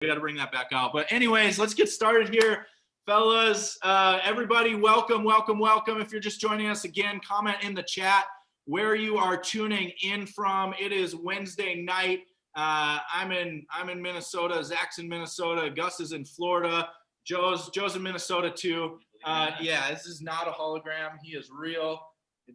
We got to bring that back out. But anyways, let's get started here, fellas. Everybody, welcome. If you're just joining us again, comment in the chat where you are tuning in from. It is Wednesday night. I'm in Minnesota. Zach's in Minnesota. Gus is in Florida. Joe's in Minnesota too. Yeah, this is not a hologram. He is real.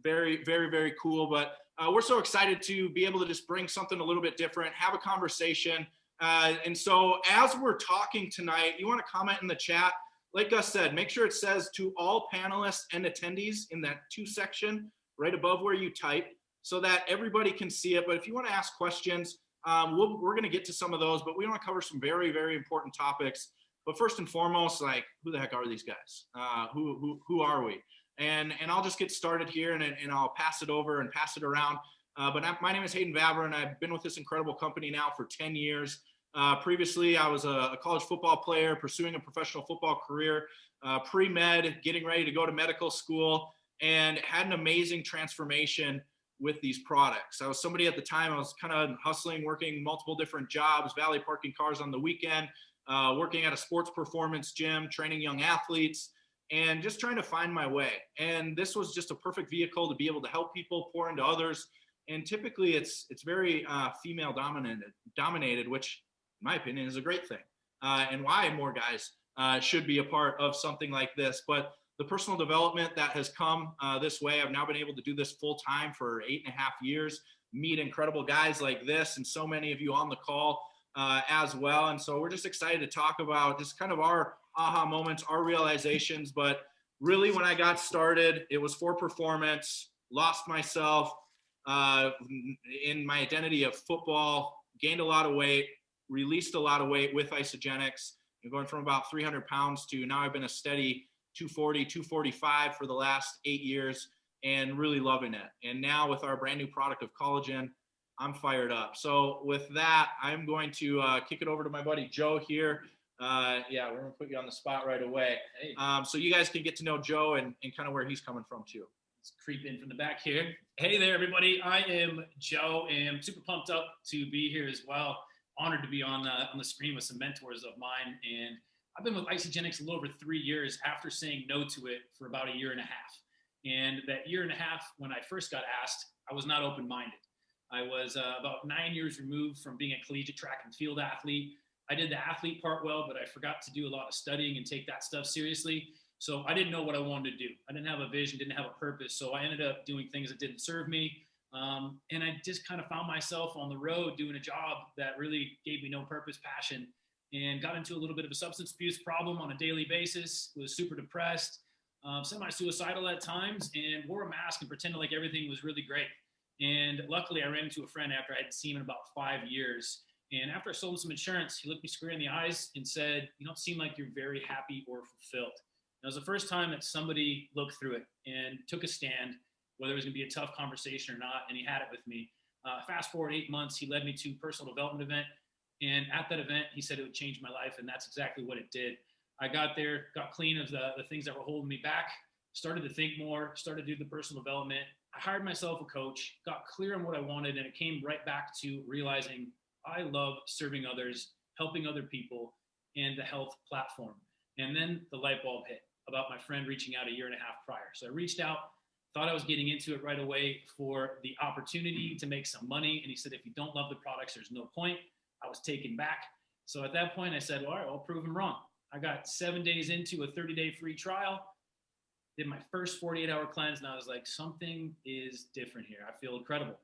Very, very, very cool. But we're so excited to be able to just bring something a little bit different, have a conversation. And so as we're talking tonight, you want to comment in the chat. Like Gus said, make sure it says to all panelists and attendees in that to section right above where you type so that everybody can see it. But if you want to ask questions, we're going to get to some of those, but we want to cover some very, very important topics. But first and foremost, like, who the heck are these guys? Who are we? And I'll just get started here and I'll pass it over and pass it around. But my name is Hayden Vavra, and I've been with this incredible company now for 10 years. Previously, I was a college football player pursuing a professional football career, pre-med, getting ready to go to medical school, and had an amazing transformation with these products. I was somebody at the time, I was kind of hustling, working multiple different jobs, valet parking cars on the weekend, working at a sports performance gym, training young athletes, and just trying to find my way. And this was just a perfect vehicle to be able to help people, pour into others. And typically it's very female dominated, which in my opinion is a great thing. And why more guys should be a part of something like this. But the personal development that has come this way, I've now been able to do this full time for 8.5 years, meet incredible guys like this and so many of you on the call as well. And so we're just excited to talk about just kind of our aha moments, our realizations. But really when I got started, it was for performance, lost myself in my identity of football, gained a lot of weight, released a lot of weight with Isogenics, going from about 300 pounds to now I've been a steady 240, 245 for the last 8 years and really loving it. And now with our brand new product of collagen, I'm fired up. So with that, I'm going to kick it over to my buddy Joe here. Yeah, we're gonna put you on the spot right away. Hey. So you guys can get to know Joe and kind of where he's coming from too. Let's creep in from the back here. Hey there, everybody. I am Joe, and I'm super pumped up to be here as well. Honored to be on the screen with some mentors of mine. And I've been with Isogenics a little over 3 years after saying no to it for about 1.5 years. And that 1.5 years, when I first got asked, I was not open-minded. I was about 9 years removed from being a collegiate track and field athlete. I did the athlete part well, but I forgot to do a lot of studying and take that stuff seriously. So I didn't know what I wanted to do. I didn't have a vision, didn't have a purpose. So I ended up doing things that didn't serve me. And I just kind of found myself on the road doing a job that really gave me no purpose, passion, and got into a little bit of a substance abuse problem on a daily basis, was super depressed, semi-suicidal at times, and wore a mask and pretended like everything was really great. And luckily I ran into a friend after I had seen him in about 5 years. And after I sold him some insurance, he looked me square in the eyes and said, "You don't seem like you're very happy or fulfilled." It was the first time that somebody looked through it and took a stand, whether it was going to be a tough conversation or not, and he had it with me. Fast forward 8 months, he led me to a personal development event, and at that event, he said it would change my life, and that's exactly what it did. I got there, got clean of the things that were holding me back, started to think more, started to do the personal development. I hired myself a coach, got clear on what I wanted, and it came right back to realizing I love serving others, helping other people, and the health platform. And then the light bulb hit about my friend reaching out 1.5 years prior. So I reached out, thought I was getting into it right away for the opportunity to make some money. And he said, "If you don't love the products, there's no point." I was taken back. So at that point I said, well, all right, I'll prove him wrong. I got 7 days into a 30-day free trial, did my first 48-hour cleanse. And I was like, something is different here. I feel incredible.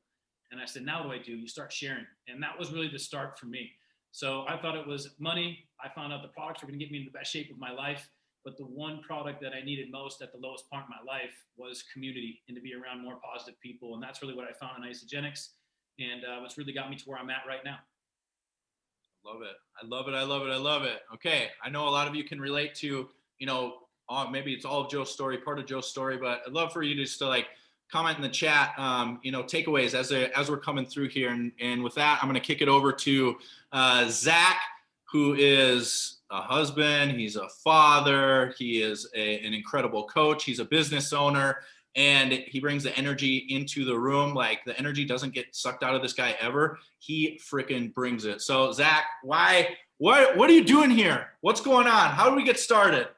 And I said, now what do I do? You start sharing. And that was really the start for me. So I thought it was money. I found out the products were going to get me in the best shape of my life. But the one product that I needed most at the lowest point in my life was community and to be around more positive people. And that's really what I found in Isogenics. And what's really got me to where I'm at right now. Love it. I love it. I love it. I love it. Okay. I know a lot of you can relate to, maybe it's all of Joe's story, part of Joe's story, but I'd love for you just to like comment in the chat, takeaways as we're coming through here. And with that, I'm going to kick it over to Zach, who is a husband. He's a father. He is an incredible coach. He's a business owner, and he brings the energy into the room. Like, the energy doesn't get sucked out of this guy ever. He freaking brings it. So Zach, why What are you doing here? What's going on? How do we get started?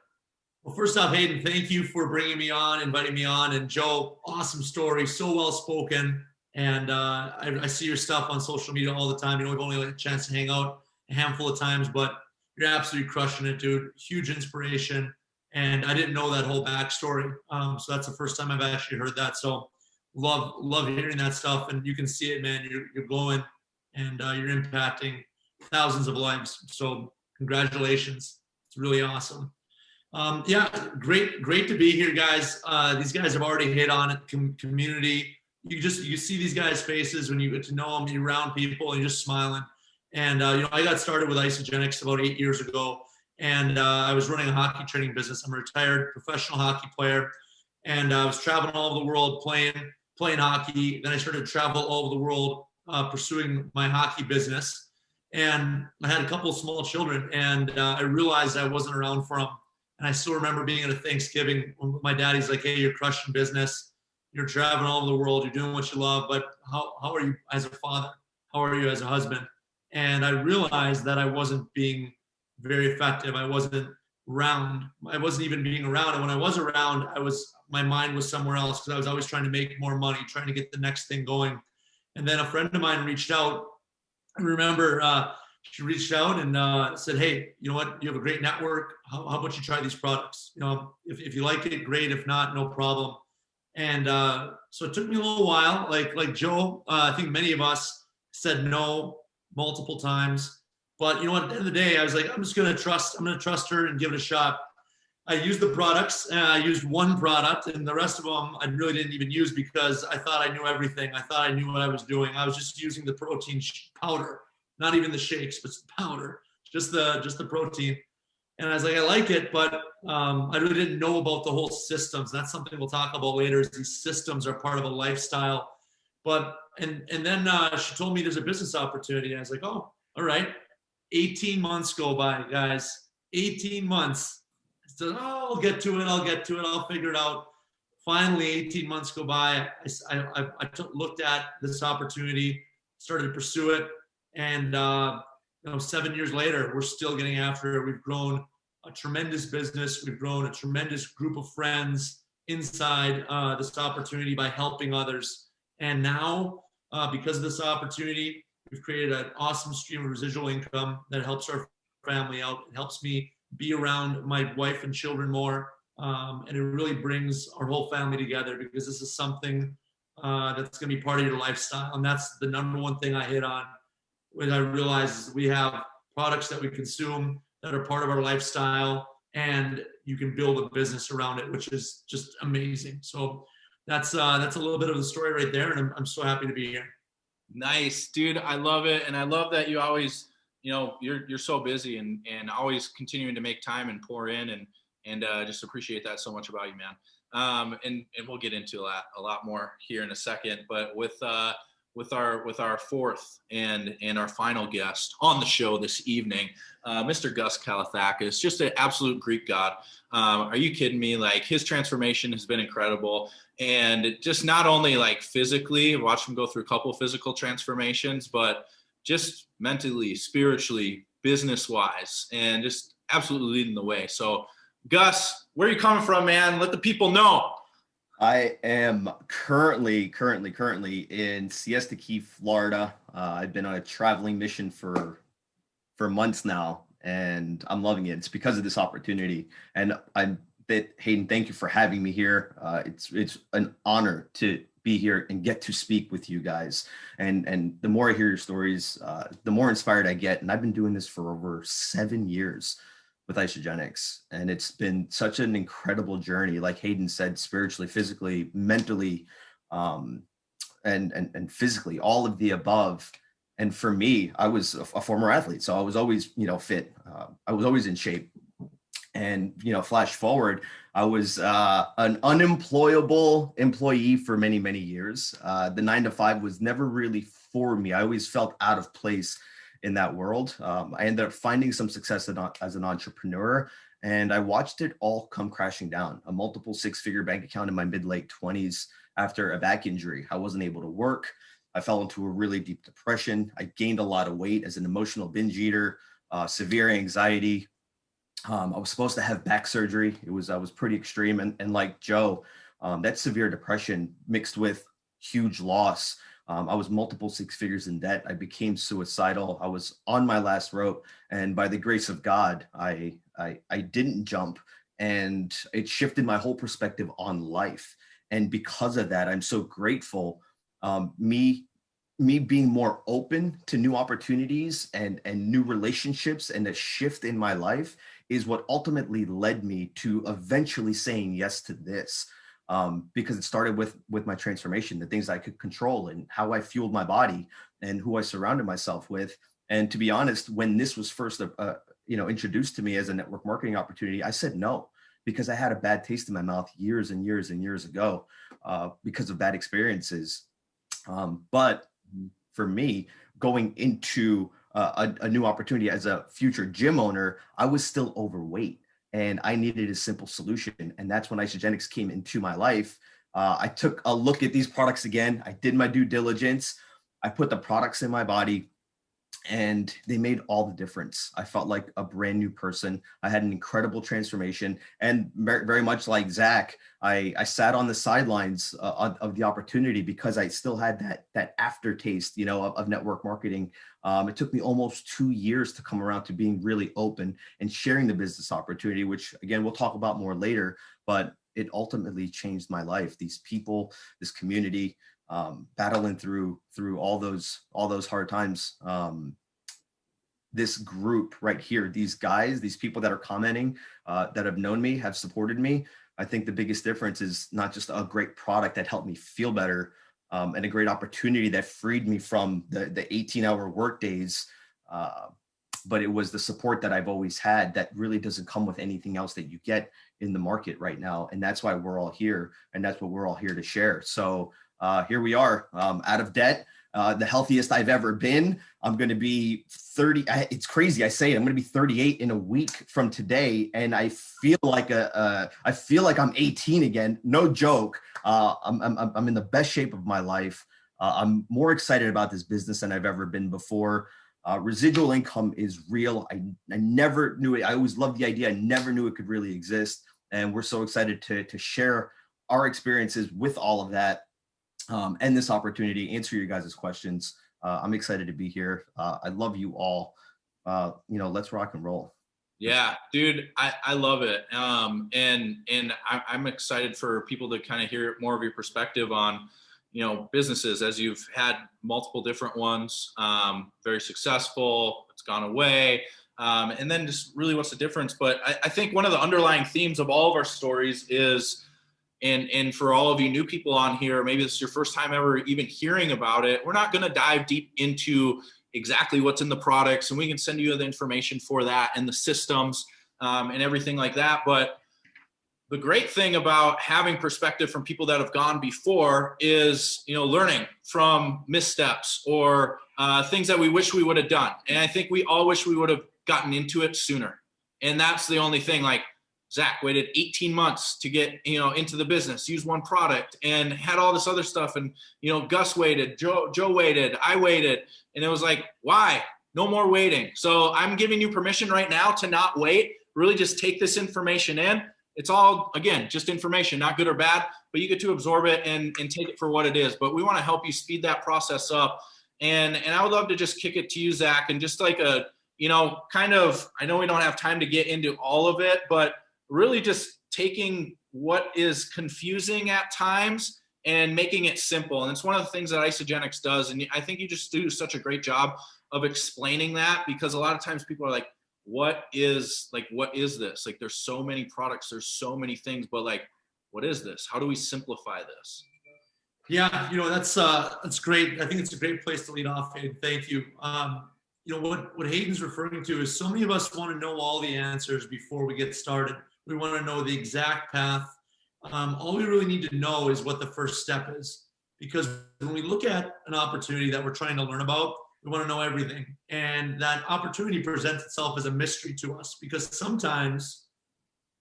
Well, first off, Hayden, thank you for bringing me on, inviting me on. And Joe, awesome story, so well spoken. And I see your stuff on social media all the time. We've only had a chance to hang out a handful of times, but you're absolutely crushing it, dude. Huge inspiration. And I didn't know that whole backstory. So that's the first time I've actually heard that. So love hearing that stuff. And you can see it, man. You're glowing and you're impacting thousands of lives. So congratulations. It's really awesome. Yeah, great to be here, guys. These guys have already hit on it. Community. You see these guys' faces when you get to know them. You're around people and you're just smiling. And I got started with Isagenix about 8 years ago, and I was running a hockey training business. I'm a retired professional hockey player, and I was traveling all over the world playing hockey. Then I started to travel all over the world pursuing my hockey business. And I had a couple of small children, and I realized I wasn't around for them. And I still remember being at a Thanksgiving when my daddy's like, "Hey, you're crushing business. You're traveling all over the world. You're doing what you love. But how are you as a father? How are you as a husband?" And I realized that I wasn't being very effective. I wasn't around. I wasn't even being around. And when I was around, my mind was somewhere else because I was always trying to make more money, trying to get the next thing going. And then a friend of mine reached out. I remember she reached out and said, "Hey, you know what? You have a great network. How about you try these products? If you like it, great. If not, no problem." And so it took me a little while. Like Joe, I think many of us said no multiple times. But you know what? At the end of the day, I was like, I'm going to trust her and give it a shot. I used the products. I used one product, and the rest of them I really didn't even use because I thought I knew everything. I thought I knew what I was doing. I was just using the protein powder, not even the shakes, but the powder, just the protein. And I was like, I like it, but I really didn't know about the whole systems. That's something we'll talk about later. Is these systems are part of a lifestyle. But and then she told me there's a business opportunity. And I was like, oh, all right. 18 months go by, guys. 18 months. I said, oh, I'll get to it. I'll figure it out. Finally, 18 months go by. I looked at this opportunity, started to pursue it, and 7 years later, we're still getting after it. We've grown a tremendous business. We've grown a tremendous group of friends inside this opportunity by helping others. And now, because of this opportunity, we've created an awesome stream of residual income that helps our family out. It helps me be around my wife and children more. And it really brings our whole family together because this is something that's going to be part of your lifestyle. And that's the number one thing I hit on when I realized we have products that we consume that are part of our lifestyle, and you can build a business around it, which is just amazing. So that's a little bit of the story right there, and I'm so happy to be here. Nice, dude. I love it, and I love that you always, you're so busy and always continuing to make time and pour in, and just appreciate that so much about you, man. And we'll get into a lot more here in a second, but with our fourth and our final guest on the show this evening, Mr. Gus Kalathakis, just an absolute Greek god. Are you kidding me? Like, his transformation has been incredible, and just not only like physically, watch him go through a couple of physical transformations, but just mentally, spiritually, business-wise, and just absolutely leading the way. So, Gus, where are you coming from, man? Let the people know. I am currently in Siesta Key, Florida. I've been on a traveling mission for months now, and I'm loving it. It's because of this opportunity. And Hayden, thank you for having me here. It's an honor to be here and get to speak with you guys. And the more I hear your stories, the more inspired I get. And I've been doing this for over 7 years with Isagenix, and it's been such an incredible journey. Like Hayden said, spiritually, physically, mentally, and physically, all of the above. And for me, I was a former athlete, so I was always, fit. I was always in shape. And flash forward, I was an unemployable employee for many, many years. The 9-to-5 was never really for me. I always felt out of place in that world. I ended up finding some success as an entrepreneur, and I watched it all come crashing down. A multiple 6-figure bank account in my mid-late 20s after a back injury. I wasn't able to work. I fell into a really deep depression. I gained a lot of weight as an emotional binge eater. severe anxiety. I was supposed to have back surgery. I was pretty extreme. And like Joe, that severe depression mixed with huge loss. I was multiple six figures in debt. I became suicidal. I was on my last rope. And by the grace of God, I didn't jump, and it shifted my whole perspective on life. And because of that, I'm so grateful. Me being more open to new opportunities and new relationships and a shift in my life is what ultimately led me to eventually saying yes to this. Because it started with my transformation, the things I could control and how I fueled my body and who I surrounded myself with. And to be honest, when this was first, introduced to me as a network marketing opportunity, I said no, because I had a bad taste in my mouth years and years and years ago, because of bad experiences. But for me, going into a new opportunity as a future gym owner, I was still overweight. And I needed a simple solution. And that's when Isogenics came into my life. I took a look at these products again. I did my due diligence. I put the products in my body, and they made all the difference. I felt like a brand new person. I had an incredible transformation. And very much like Zach, I sat on the sidelines of the opportunity because I still had that aftertaste, of network marketing. It took me almost 2 years to come around to being really open and sharing the business opportunity, which again, we'll talk about more later, but it ultimately changed my life. These people, this community, battling through all those hard times. This group right here, these guys, these people that are commenting, that have known me, have supported me. I think the biggest difference is not just a great product that helped me feel better, and a great opportunity that freed me from the 18-hour work days, but it was the support that I've always had that really doesn't come with anything else that you get in the market right now. And that's why we're all here, and that's what we're all here to share. So here we are, out of debt, the healthiest I've ever been. I'm going to be 30. It's crazy. I say it, I'm going to be 38 in a week from today. And I feel like I'm 18 again. No joke. I'm in the best shape of my life. I'm more excited about this business than I've ever been before. Residual income is real. I never knew it. I always loved the idea. I never knew it could really exist. And we're so excited to share our experiences with all of that. And this opportunity, answer your guys' questions. I'm excited to be here. I love you all. Let's rock and roll. Yeah, dude, I love it. And I'm excited for people to kind of hear more of your perspective on, businesses, as you've had multiple different ones, very successful, it's gone away. And then just really what's the difference. But I think one of the underlying themes of all of our stories is, and for all of you new people on here, maybe this is your first time ever even hearing about it, we're not going to dive deep into exactly what's in the products, and we can send you the information for that and the systems, and everything like that. But the great thing about having perspective from people that have gone before is, learning from missteps or things that we wish we would have done. And I think we all wish we would have gotten into it sooner. And that's the only thing. Like, Zach waited 18 months to get, into the business, use one product, and had all this other stuff. And, Gus waited, Joe waited, I waited. And it was like, why? No more waiting. So I'm giving you permission right now to not wait. Really just take this information in. It's all, again, just information, not good or bad, but you get to absorb it and take it for what it is. But we want to help you speed that process up. And I would love to just kick it to you, Zach, and just like I know we don't have time to get into all of it, but really just taking what is confusing at times and making it simple. And it's one of the things that Isogenics does. And I think you just do such a great job of explaining that, because a lot of times people are like, what is this? Like, there's so many products, there's so many things, but like, what is this? How do we simplify this? Yeah, that's great. I think it's a great place to lead off, Hayden. Thank you. What Hayden's referring to is so many of us want to know all the answers before we get started. We want to know the exact path. All we really need to know is what the first step is, because when we look at an opportunity that we're trying to learn about, we want to know everything. And that opportunity presents itself as a mystery to us, because sometimes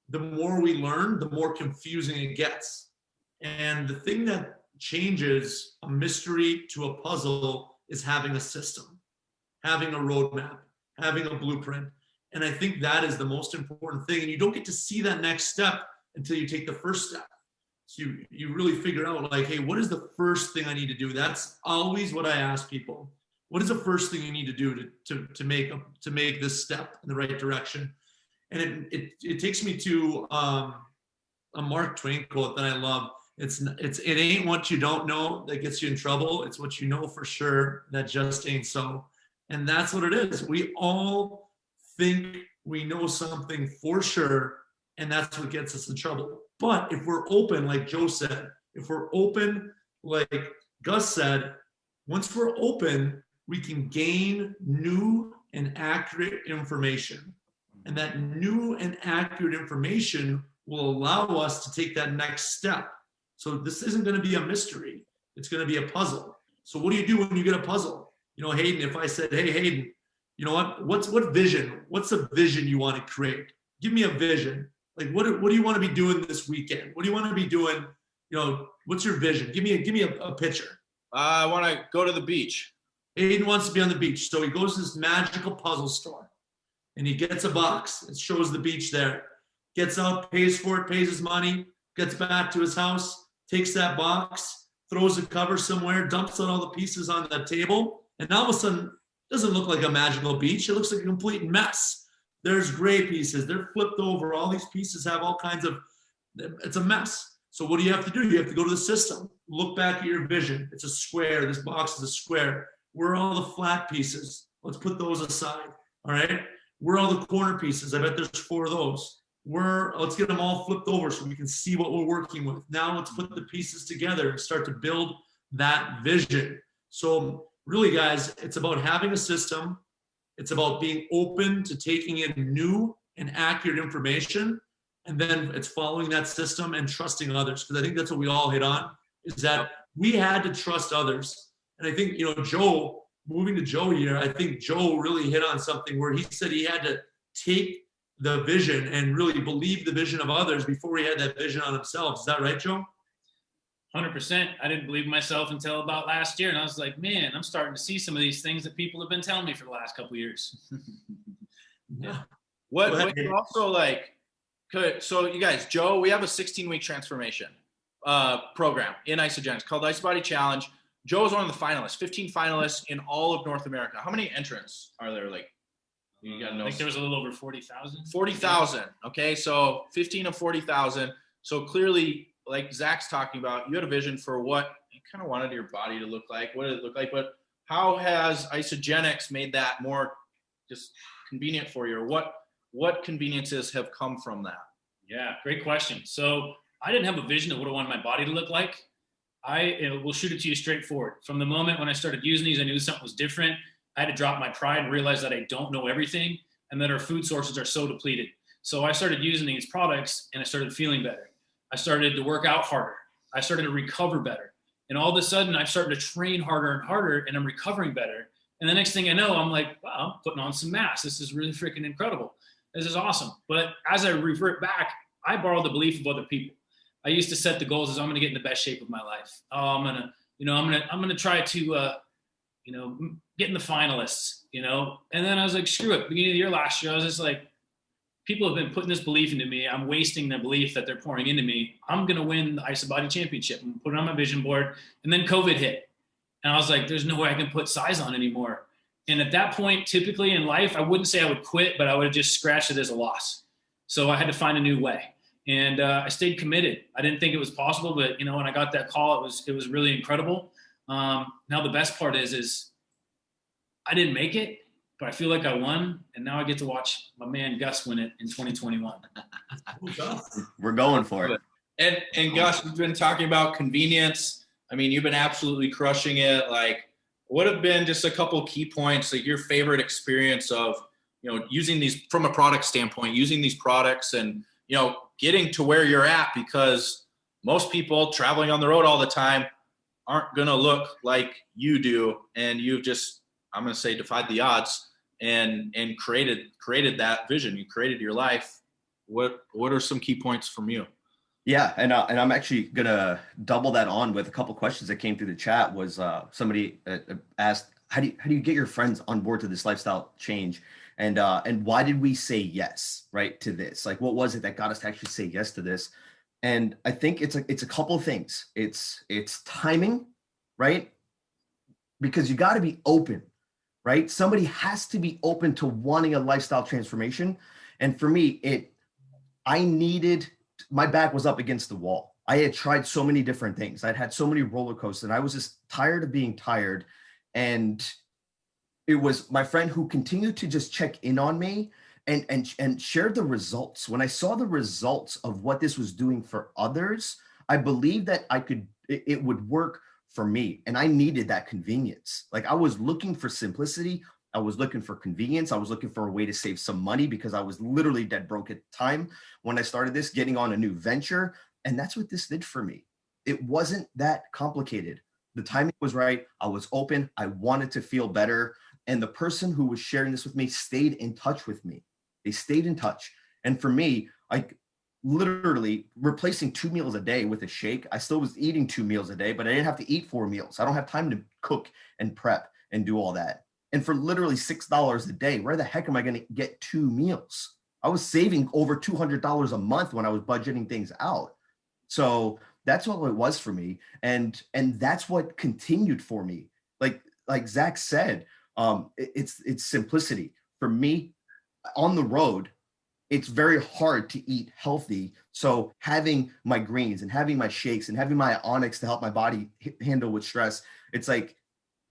the more we learn, the more confusing it gets. And the thing that changes a mystery to a puzzle is having a system, having a roadmap, having a blueprint. And I think that is the most important thing. And you don't get to see that next step until you take the first step. So you really figure out like, hey, what is the first thing I need to do? That's always what I ask people. What is the first thing you need to do to make this step in the right direction? And it takes me to a Mark Twain quote that I love. It ain't what you don't know that gets you in trouble. It's what you know for sure that just ain't so. And that's what it is. We all think we know something for sure, and that's what gets us in trouble. But if we're open, like Joe said, if we're open, like Gus said, once we're open, we can gain new and accurate information. And that new and accurate information will allow us to take that next step. So this isn't going to be a mystery. It's going to be a puzzle. So what do you do when you get a puzzle? You know, Hayden, if I said, hey, Hayden, you know what vision? What's a vision you want to create? Give me a vision. Like, what do you want to be doing this weekend? What do you want to be doing? You know, what's your vision? Give me a picture. I want to go to the beach. Hayden wants to be on the beach. So he goes to this magical puzzle store and he gets a box. It shows the beach there. Gets out, pays for it, pays his money, gets back to his house, takes that box, throws a cover somewhere, dumps out all the pieces on the table, and all of a sudden, it doesn't look like a magical beach. It looks like a complete mess. There's gray pieces. They're flipped over. All these pieces have all kinds of, it's a mess. So what do you have to do? You have to go to the system. Look back at your vision. It's a square. This box is a square. Where are all the flat pieces? Let's put those aside. All right. Where are all the corner pieces? I bet there's 4 of those. Let's get them all flipped over so we can see what we're working with. Now let's put the pieces together and start to build that vision. So really, guys, it's about having a system. It's about being open to taking in new and accurate information. And then it's following that system and trusting others. Because I think that's what we all hit on, is that we had to trust others. And I think, you know, Joe, moving to Joe here, I think Joe really hit on something where he said he had to take the vision and really believe the vision of others before he had that vision on himself. Is that right, Joe? 100%. I didn't believe myself until about last year. And I was like, man, I'm starting to see some of these things that people have been telling me for the last couple of years. Yeah. What you also like, so you guys, Joe, we have a 16-week transformation program in Isagenix called Ice Body Challenge. Joe is one of the finalists, 15 finalists in all of North America. How many entrants are there? Like, you gotta know. I think there was a little over 40,000. 40,000. Okay, so 15 of 40,000. So clearly, like Zach's talking about, you had a vision for what you kind of wanted your body to look like. What did it look like? But how has Isagenix made that more just convenient for you? Or what conveniences have come from that? Yeah, great question. So I didn't have a vision of what I wanted my body to look like. I will shoot it to you straightforward. From the moment when I started using these, I knew something was different. I had to drop my pride and realize that I don't know everything and that our food sources are so depleted. So I started using these products and I started feeling better. I started to work out harder. I started to recover better. And all of a sudden, I've started to train harder and harder and I'm recovering better. And the next thing I know, I'm like, wow, I'm putting on some mass. This is really freaking incredible. This is awesome. But as I revert back, I borrow the belief of other people. I used to set the goals as I'm going to get in the best shape of my life. Oh, I'm going to try to, get in the finalists, And then I was like, screw it. Beginning of the year last year, I was just like, people have been putting this belief into me. I'm wasting the belief that they're pouring into me. I'm going to win the Ice Body Championship and put it on my vision board. And then COVID hit. And I was like, there's no way I can put size on anymore. And at that point, typically in life, I wouldn't say I would quit, but I would have just scratched it as a loss. So I had to find a new way. And I stayed committed. I didn't think it was possible, but when I got that call, it was really incredible. Now the best part is I didn't make it, but I feel like I won. And now I get to watch my man Gus win it in 2021. We're going for it. And Gus, we've been talking about convenience. I mean, you've been absolutely crushing it. Like, what have been just a couple of key points, like your favorite experience of, using these from a product standpoint, using these products and, getting to where you're at, because most people traveling on the road all the time aren't going to look like you do. And you've just, I'm going to say, defied the odds and created that vision. You created your life. What are some key points from you? Yeah. And I'm actually going to double that on with a couple questions that came through the chat. Was somebody asked, how do you get your friends on board to this lifestyle change? And why did we say yes, right, to this? Like, what was it that got us to actually say yes to this? And I think it's a couple of things. It's timing, right? Because you got to be open, right? Somebody has to be open to wanting a lifestyle transformation. And for me, my back was up against the wall. I had tried so many different things. I'd had so many roller coasters, and I was just tired of being tired. And it was my friend who continued to just check in on me and share the results. When I saw the results of what this was doing for others, I believed that it would work for me. And I needed that convenience. Like, I was looking for simplicity. I was looking for convenience. I was looking for a way to save some money because I was literally dead broke at the time when I started this, getting on a new venture. And that's what this did for me. It wasn't that complicated. The timing was right. I was open. I wanted to feel better. And the person who was sharing this with me stayed in touch with me. They stayed in touch. And for me, literally replacing 2 meals a day with a shake. I still was eating 2 meals a day, but I didn't have to eat 4 meals. I don't have time to cook and prep and do all that. And for literally $6 a day, where the heck am I going to get 2 meals? I was saving over $200 a month when I was budgeting things out. So that's what it was for me. And that's what continued for me. Like Zach said, it's simplicity. For me, on the road, it's very hard to eat healthy. So having my greens and having my shakes and having my onyx to help my body handle with stress, it's like,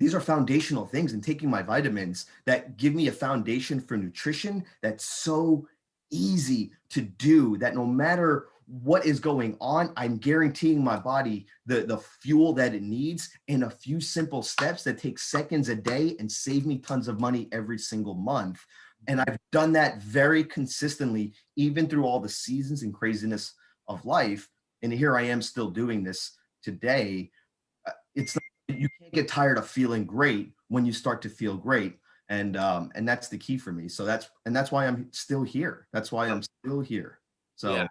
these are foundational things, and taking my vitamins that give me a foundation for nutrition that's so easy to do, that no matter what is going on, I'm guaranteeing my body the fuel that it needs in a few simple steps that take seconds a day and save me tons of money every single month. And I've done that very consistently, even through all the seasons and craziness of life. And here I am still doing this today. You can't get tired of feeling great when you start to feel great. And that's the key for me. So that's why I'm still here. That's why I'm still here. So, yeah.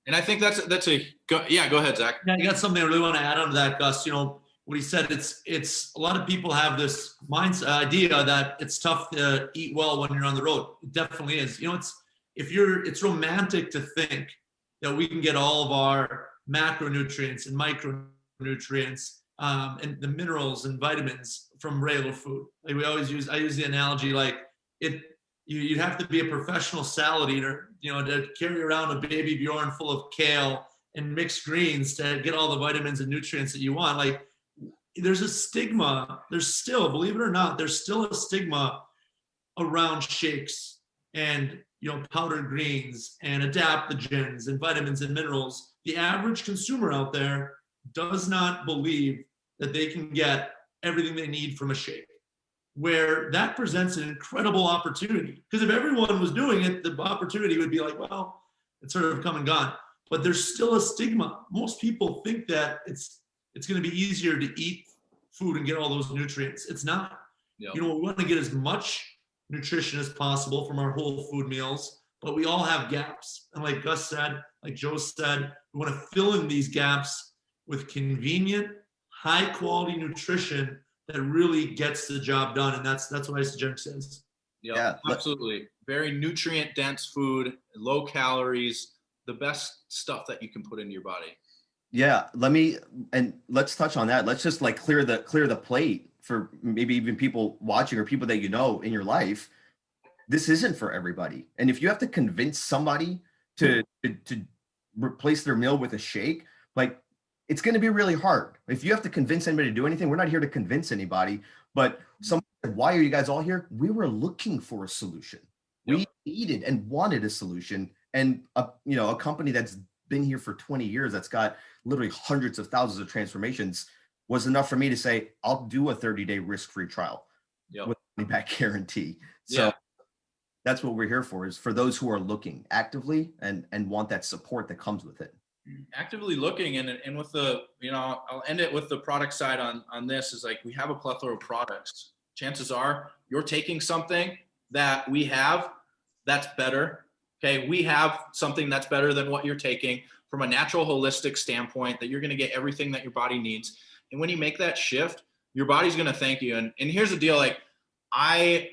And I think go ahead, Zach. Yeah, you got something I really want to add on to that, Gus. You know, what he said, it's a lot of people have this idea that it's tough to eat well when you're on the road. It definitely is. You know, it's romantic to think that we can get all of our macronutrients and micronutrients and the minerals and vitamins from regular food. Like I use the analogy, like you'd have to be a professional salad eater, you know, to carry around a baby Bjorn full of kale and mixed greens to get all the vitamins and nutrients that you want. Like, there's a stigma. There's still, believe it or not, there's still a stigma around shakes and, you know, powdered greens and adaptogens and vitamins and minerals. The average consumer out there does not believe that they can get everything they need from a shake, where that presents an incredible opportunity. Because if everyone was doing it, the opportunity would be like, well, it's sort of come and gone. But there's still a stigma. Most people think that it's going to be easier to eat food and get all those nutrients. It's not. Yep. You know, we want to get as much nutrition as possible from our whole food meals, but we all have gaps. And like Gus said, like Joe said, we want to fill in these gaps with convenient, high quality nutrition that really gets the job done. And that's what Isogenic says. Yep, yeah, absolutely. Very nutrient dense food, low calories, the best stuff that you can put into your body. Yeah, let's touch on that. Let's just like clear the plate for maybe even people watching or people that you know in your life. This isn't for everybody. And if you have to convince somebody to replace their meal with a shake, like, it's going to be really hard. If you have to convince anybody to do anything, we're not here to convince anybody. But someone said, why are you guys all here? We were looking for a solution. Yep. We needed and wanted a solution. And a company that's been here for 20 years, that's got literally hundreds of thousands of transformations, was enough for me to say, I'll do a 30-day risk-free trial with a money-back guarantee. So that's what we're here for, is for those who are looking actively and want that support that comes with it. Actively looking, and with the, I'll end it with the product side on this, is like, we have a plethora of products. Chances are you're taking something that we have that's better. Okay, we have something that's better than what you're taking from a natural, holistic standpoint, that you're going to get everything that your body needs. And when you make that shift, your body's going to thank you. And here's the deal, like, I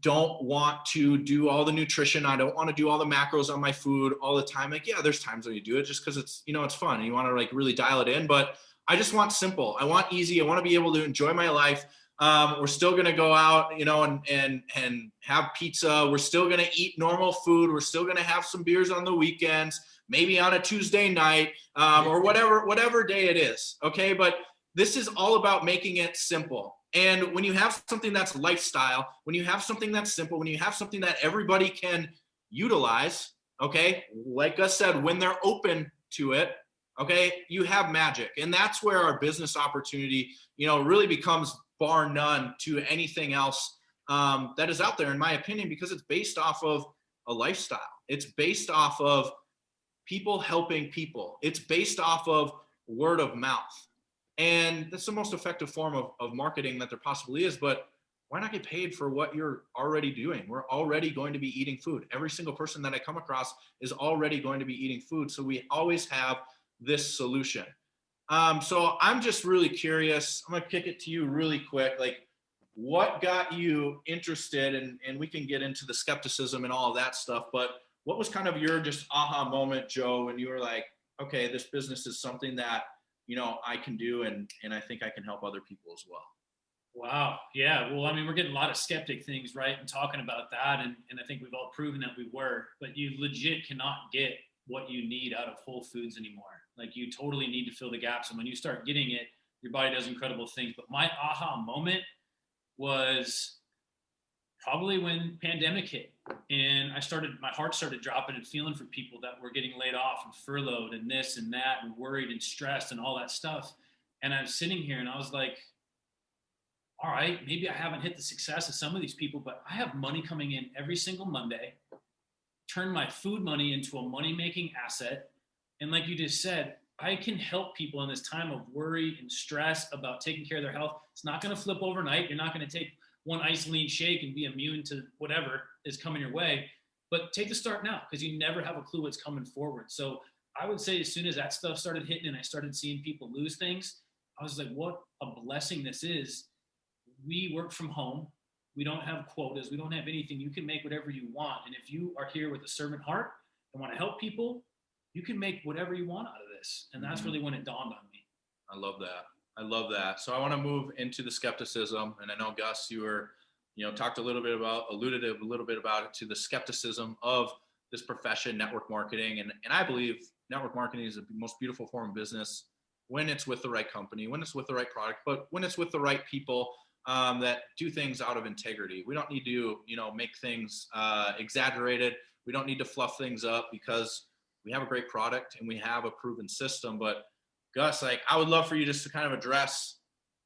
don't want to do all the nutrition. I don't want to do all the macros on my food all the time. Like, yeah, there's times when you do it just because it's, it's fun and you want to like really dial it in, but I just want simple. I want easy. I want to be able to enjoy my life. We're still going to go out, and have pizza. We're still going to eat normal food. We're still going to have some beers on the weekends, maybe on a Tuesday night, or whatever day it is. Okay. But this is all about making it simple. And when you have something that's lifestyle, when you have something that's simple, when you have something that everybody can utilize, okay, like I said, when they're open to it, okay, you have magic. And that's where our business opportunity, really becomes bar none to anything else that is out there, in my opinion, because it's based off of a lifestyle. It's based off of people helping people. It's based off of word of mouth. And that's the most effective form of marketing that there possibly is. But why not get paid for what you're already doing? We're already going to be eating food. Every single person that I come across is already going to be eating food. So we always have this solution. So I'm just really curious. I'm going to kick it to you really quick. Like, what got you interested? And we can get into the skepticism and all of that stuff. But what was kind of your just aha moment, Joe, when you were like, okay, this business is something that, I can do, and I think I can help other people as well. Wow. Yeah. Well, I mean, we're getting a lot of skeptic things, right? And talking about that. And I think we've all proven that we were, but you legit cannot get what you need out of Whole Foods anymore. Like, you totally need to fill the gaps. And when you start getting it, your body does incredible things. But my aha moment was probably when pandemic hit, and my heart started dropping and feeling for people that were getting laid off and furloughed and this and that and worried and stressed and all that stuff. And I was sitting here and I was like, all right, maybe I haven't hit the success of some of these people, but I have money coming in every single Monday, turn my food money into a money-making asset. And like you just said, I can help people in this time of worry and stress about taking care of their health. It's not going to flip overnight. You're not going to take one isolene shake and be immune to whatever is coming your way, but take the start now, because you never have a clue what's coming forward. So I would say as soon as that stuff started hitting and I started seeing people lose things, I was like, what a blessing this is. We work from home. We don't have quotas. We don't have anything. You can make whatever you want. And if you are here with a servant heart and want to help people, you can make whatever you want out of this. And that's really when it dawned on me. I love that. So I want to move into the skepticism. And I know, Gus, you were, alluded a little bit about it, to the skepticism of this profession, network marketing. And I believe network marketing is the most beautiful form of business when it's with the right company, when it's with the right product, but when it's with the right people that do things out of integrity. We don't need to, make things exaggerated. We don't need to fluff things up, because we have a great product and we have a proven system. But Gus, I would love for you just to kind of address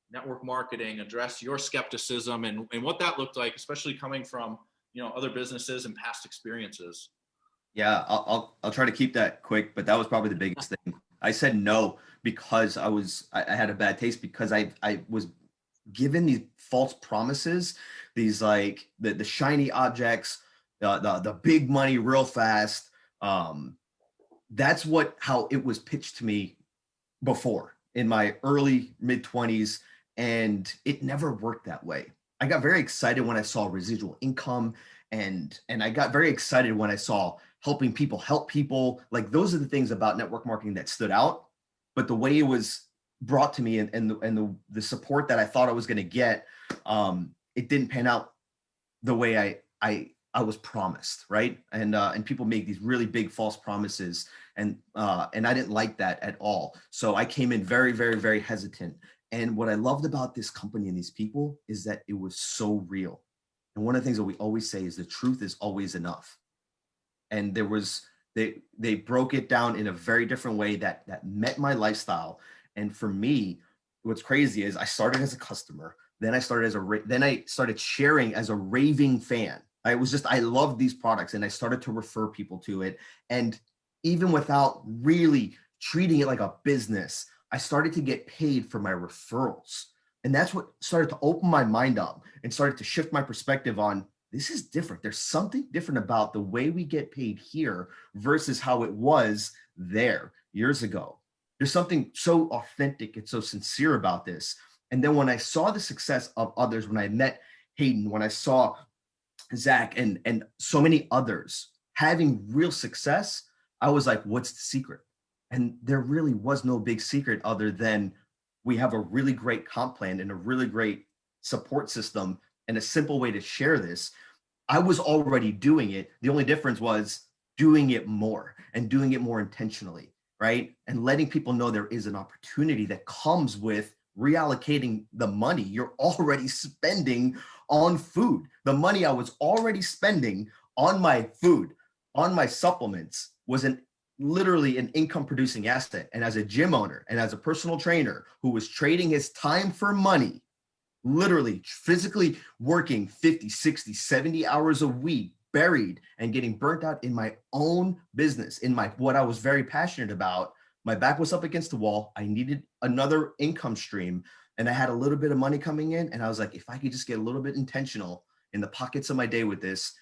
network marketing, address your skepticism and what that looked like, especially coming from, other businesses and past experiences. Yeah, I'll try to keep that quick, but that was probably the biggest thing. I said no because I had a bad taste, because I was given these false promises, these like the shiny objects, the big money real fast. That's how it was pitched to me before in my early mid-20s, and it never worked that way. I got very excited when I saw residual income, and I got very excited when I saw helping people help people. Like, those are the things about network marketing that stood out. But the way it was brought to me and the support that I thought I was going to get, it didn't pan out the way I was promised, right? And people make these really big false promises, and I didn't like that at all. So I came in very, very, very hesitant. And what I loved about this company and these people is that it was so real. And one of the things that we always say is the truth is always enough. And they broke it down in a very different way that met my lifestyle. And for me, what's crazy is I started as a customer, then I started sharing as a raving fan. I loved these products, and I started to refer people to it. And even without really treating it like a business, I started to get paid for my referrals. And that's what started to open my mind up and started to shift my perspective on, this is different. There's something different about the way we get paid here versus how it was there years ago. There's something so authentic and so sincere about this. And then when I saw the success of others, when I met Hayden, when I saw Zach, and so many others having real success, I was like, what's the secret? And there really was no big secret other than we have a really great comp plan and a really great support system and a simple way to share this. I was already doing it. The only difference was doing it more and doing it more intentionally, right? And letting people know there is an opportunity that comes with reallocating the money you're already spending on food. The money I was already spending on my food, on my supplements, was literally an income producing asset. And as a gym owner and as a personal trainer who was trading his time for money, literally physically working 50, 60, 70 hours a week, buried and getting burnt out in my own business, in my what I was very passionate about, my back was up against the wall. I needed another income stream, and I had a little bit of money coming in. And I was like, if I could just get a little bit intentional in the pockets of my day with this,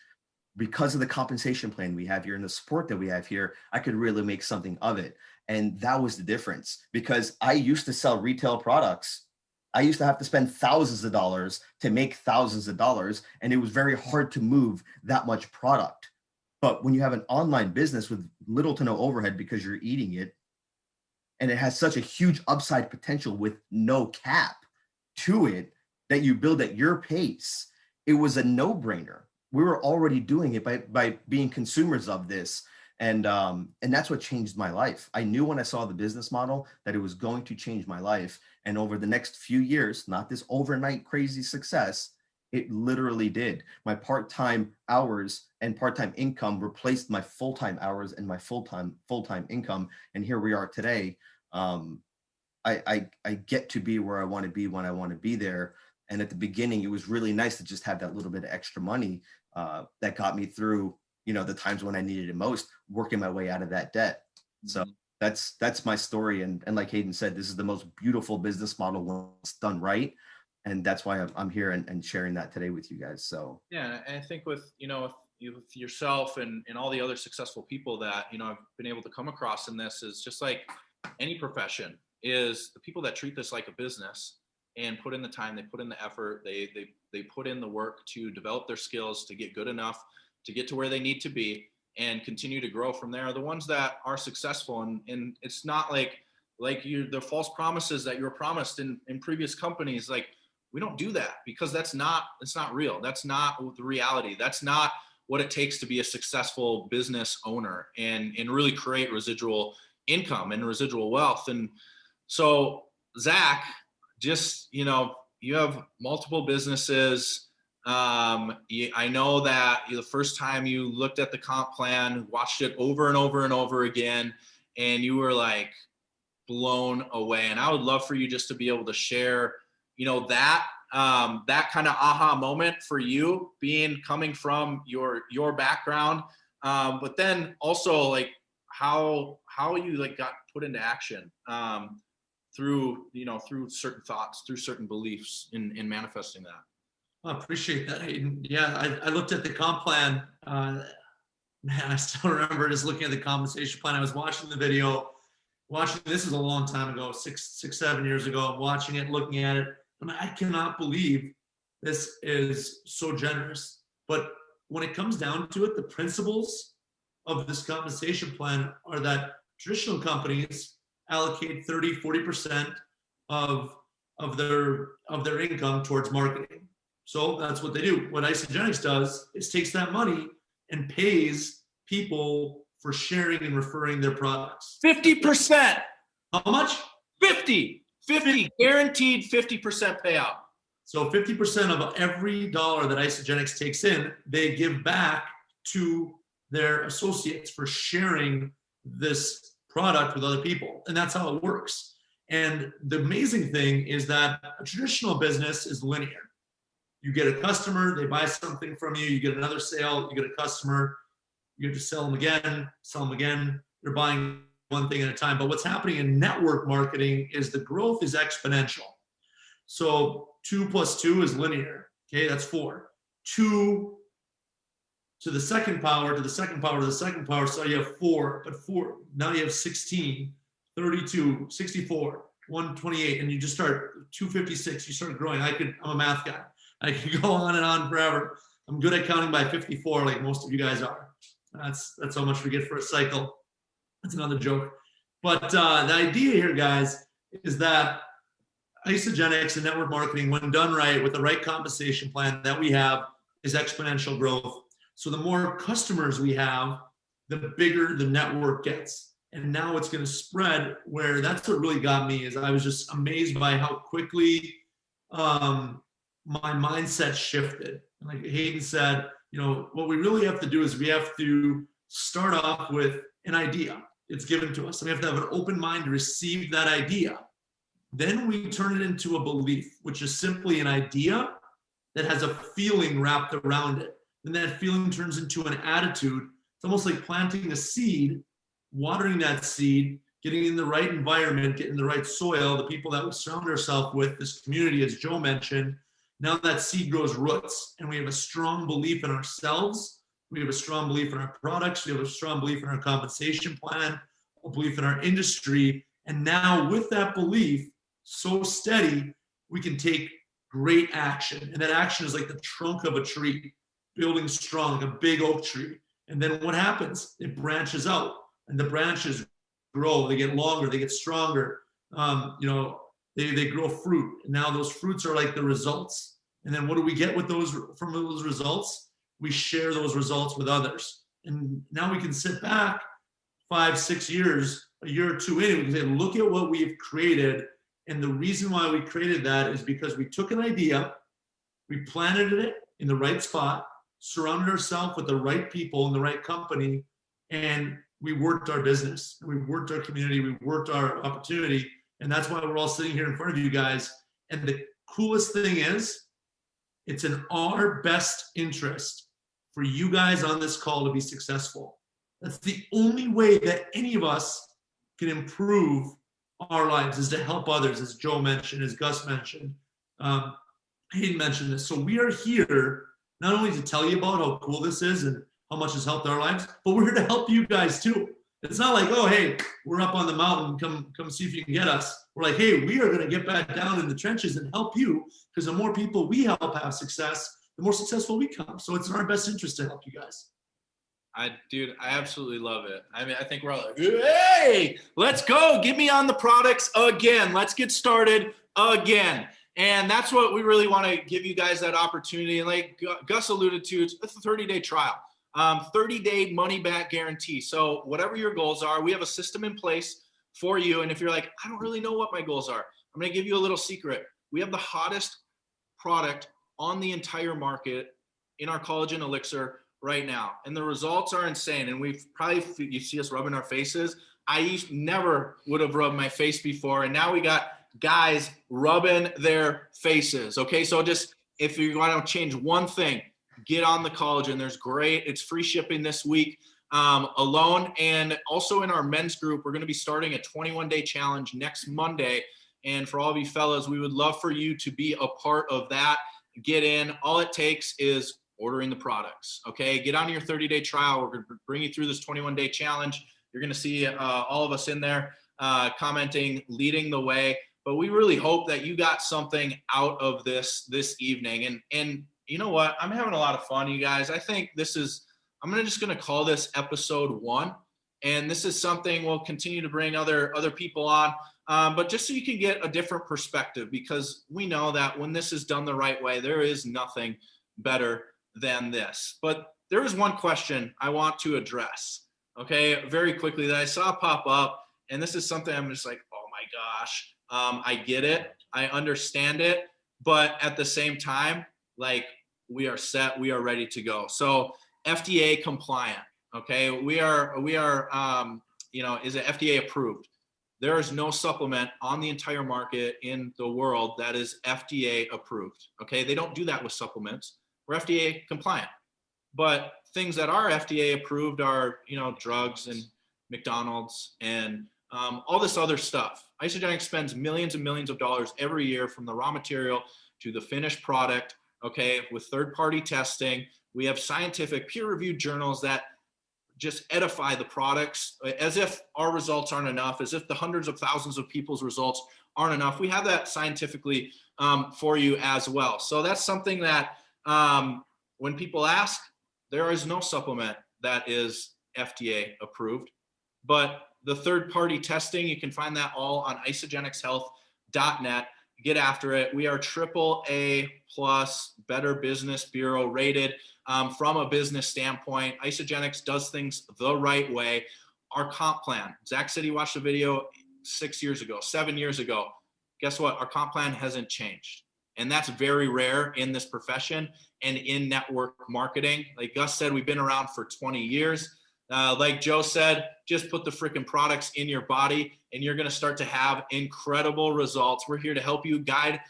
because of the compensation plan we have here and the support that we have here, I could really make something of it. And that was the difference, because I used to sell retail products. I used to have to spend thousands of dollars to make thousands of dollars. And it was very hard to move that much product. But when you have an online business with little to no overhead because you're eating it, and it has such a huge upside potential with no cap to it that you build at your pace, it was a no-brainer. We were already doing it by being consumers of this. And that's what changed my life. I knew when I saw the business model that it was going to change my life. And over the next few years, not this overnight crazy success, it literally did. My part-time hours and part-time income replaced my full-time hours and my full-time income. And here we are today. I get to be where I want to be when I want to be there. And at the beginning, it was really nice to just have that little bit of extra money that got me through, the times when I needed it most, working my way out of that debt. So that's my story. And like Hayden said, this is the most beautiful business model when it's done right. And that's why I'm here and sharing that today with you guys. So yeah, and I think with with yourself and all the other successful people that I've been able to come across in this, is just like any profession, is the people that treat this like a business and put in the time, they put in the effort, they put in the work to develop their skills, to get good enough to get to where they need to be and continue to grow from there, are the ones that are successful. And it's not like the false promises that you were promised in previous companies. Like, we don't do that, because it's not real. That's not the reality. That's not what it takes to be a successful business owner and really create residual income and residual wealth. And so, Zach, just, you have multiple businesses. I know that the first time you looked at the comp plan, watched it over and over and over again, and you were like blown away. And I would love for you just to be able to share, that kind of aha moment for you, coming from your background, but then also like how you like got put into action through certain thoughts, through certain beliefs in manifesting that. I appreciate that, Hayden. Yeah, I looked at the comp plan. Man, I still remember just looking at the compensation plan. I was watching the video. This is a long time ago, 7 years ago. I'm watching it, looking at it. And I cannot believe this is so generous. But when it comes down to it, the principles of this compensation plan are that traditional companies allocate 30-40% of their income towards marketing. So that's what they do. What Isagenix does is takes that money and pays people for sharing and referring their products. 50%. How much? 50 guaranteed 50% payout. So 50% of every dollar that Isagenix takes in, they give back to their associates for sharing this product with other people. And that's how it works. And the amazing thing is that a traditional business is linear. You get a customer, they buy something from you, you get another sale, you get a customer, you have to sell them again, they're buying one thing at a time. But what's happening in network marketing is the growth is exponential. So 2 + 2 is linear. Okay, that's 4. 2 to the second power, to the second power, to the second power. So you have 4, but 4, now you have 16, 32, 64, 128, and you just start 256, you start growing. I'm a math guy. I can go on and on forever. I'm good at counting by 54, like most of you guys are. That's how much we get for a cycle. That's another joke. But the idea here, guys, is that Isagenix and network marketing, when done right with the right compensation plan that we have, is exponential growth. So the more customers we have, the bigger the network gets. And now it's going to spread, where that's what really got me, is I was just amazed by how quickly my mindset shifted. And like Hayden said, what we really have to do is we have to start off with an idea. It's given to us. And we have to have an open mind to receive that idea. Then we turn it into a belief, which is simply an idea that has a feeling wrapped around it. And that feeling turns into an attitude. It's almost like planting a seed, watering that seed, getting in the right environment, getting the right soil, the people that we surround ourselves with, this community, as Joe mentioned. Now that seed grows roots, and we have a strong belief in ourselves. We have a strong belief in our products. We have a strong belief in our compensation plan, a belief in our industry. And now with that belief so steady, we can take great action. And that action is like the trunk of a tree, building strong, like a big oak tree. And then what happens? It branches out, and the branches grow. They get longer. They get stronger. They grow fruit. And now those fruits are like the results. And then what do we get with those from those results? We share those results with others. And now we can sit back 5, 6 years, a year or two in, and we can say, look at what we've created. And the reason why we created that is because we took an idea, we planted it in the right spot, surrounded ourselves with the right people in the right company, and we worked our business, we worked our community, we worked our opportunity. And that's why we're all sitting here in front of you guys. And the coolest thing is, it's in our best interest for you guys on this call to be successful. That's the only way that any of us can improve our lives, is to help others, as Joe mentioned, as Gus mentioned, Hayden mentioned this. So we are here not only to tell you about how cool this is and how much it's helped our lives, but we're here to help you guys too. It's not like, oh, hey, we're up on the mountain, come see if you can get us. We're like, hey, we are going to get back down in the trenches and help you, because the more people we help have success, the more successful we come. So it's in our best interest to help you guys. I absolutely love it. I mean, I think we're all like, hey, let's go. Get me on the products again. Let's get started again. And that's what we really want to give you guys, that opportunity. And like Gus alluded to, it's a 30-day trial, 30-day money back guarantee. So whatever your goals are, we have a system in place for you. And if you're like, I don't really know what my goals are, I'm going to give you a little secret. We have the hottest product on the entire market in our collagen elixir right now. And the results are insane. And we've probably, you see us rubbing our faces. I never would have rubbed my face before. And now we got guys rubbing their faces. Okay. So just, if you want to change one thing, get on the collagen. It's free shipping this week alone. And also in our men's group, we're going to be starting a 21-day challenge next Monday. And for all of you fellas, we would love for you to be a part of that. Get in. All it takes is ordering the products. Okay. Get on your 30-day trial. We're going to bring you through this 21-day challenge. You're going to see all of us in there commenting, leading the way. But we really hope that you got something out of this evening. And you know what? I'm having a lot of fun, you guys. I think I'm just going to call this episode 1. And this is something we'll continue to bring other people on. But just so you can get a different perspective, because we know that when this is done the right way, there is nothing better than this. But there is one question I want to address, okay, very quickly, that I saw pop up. And this is something I'm just like, oh my gosh, I get it. I understand it. But at the same time, like, we are set, we are ready to go. So FDA compliant, okay? We are, is it FDA approved? There is no supplement on the entire market in the world that is FDA approved, okay? They don't do that with supplements. We're FDA compliant. But things that are FDA approved are, drugs and McDonald's and all this other stuff. Isagenix spends millions and millions of dollars every year, from the raw material to the finished product, okay, with third-party testing. We have scientific peer-reviewed journals that just edify the products, as if our results aren't enough, as if the hundreds of thousands of people's results aren't enough. We have that scientifically for you as well. So that's something that when people ask, there is no supplement that is FDA approved, but the third-party testing, you can find that all on isogenicshealth.net. Get after it. We are AAA plus Better Business Bureau rated from a business standpoint. Isogenics does things the right way. Our comp plan, Zach said he watched the video 6 years ago, 7 years ago. Guess what? Our comp plan hasn't changed. And that's very rare in this profession and in network marketing. Like Gus said, we've been around for 20 years. Like Joe said, just put the freaking products in your body and you're going to start to have incredible results. We're here to help you, guide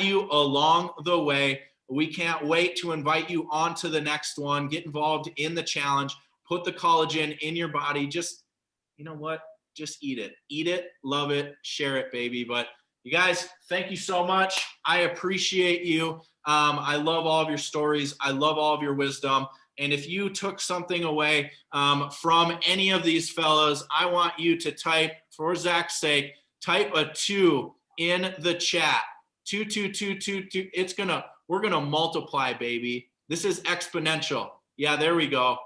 you along the way. We can't wait to invite you on to the next one. Get involved in the challenge. Put the collagen in your body. Just, you know what? Just eat it. Eat it, love it, share it, baby. But you guys, thank you so much. I appreciate you. I love all of your stories. I love all of your wisdom. And if you took something away from any of these fellows, I want you to type, for Zach's sake, type a 2 in the chat. 2, 2, 2, 2, 2. We're gonna multiply, baby. This is exponential. Yeah, there we go.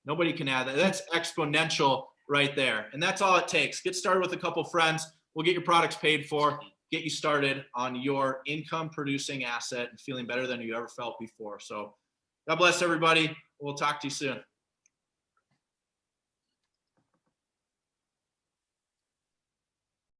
Nobody can add that. That's exponential right there. And that's all it takes. Get started with a couple friends. We'll get your products paid for, get you started on your income producing asset and feeling better than you ever felt before. So God bless everybody. We'll talk to you soon.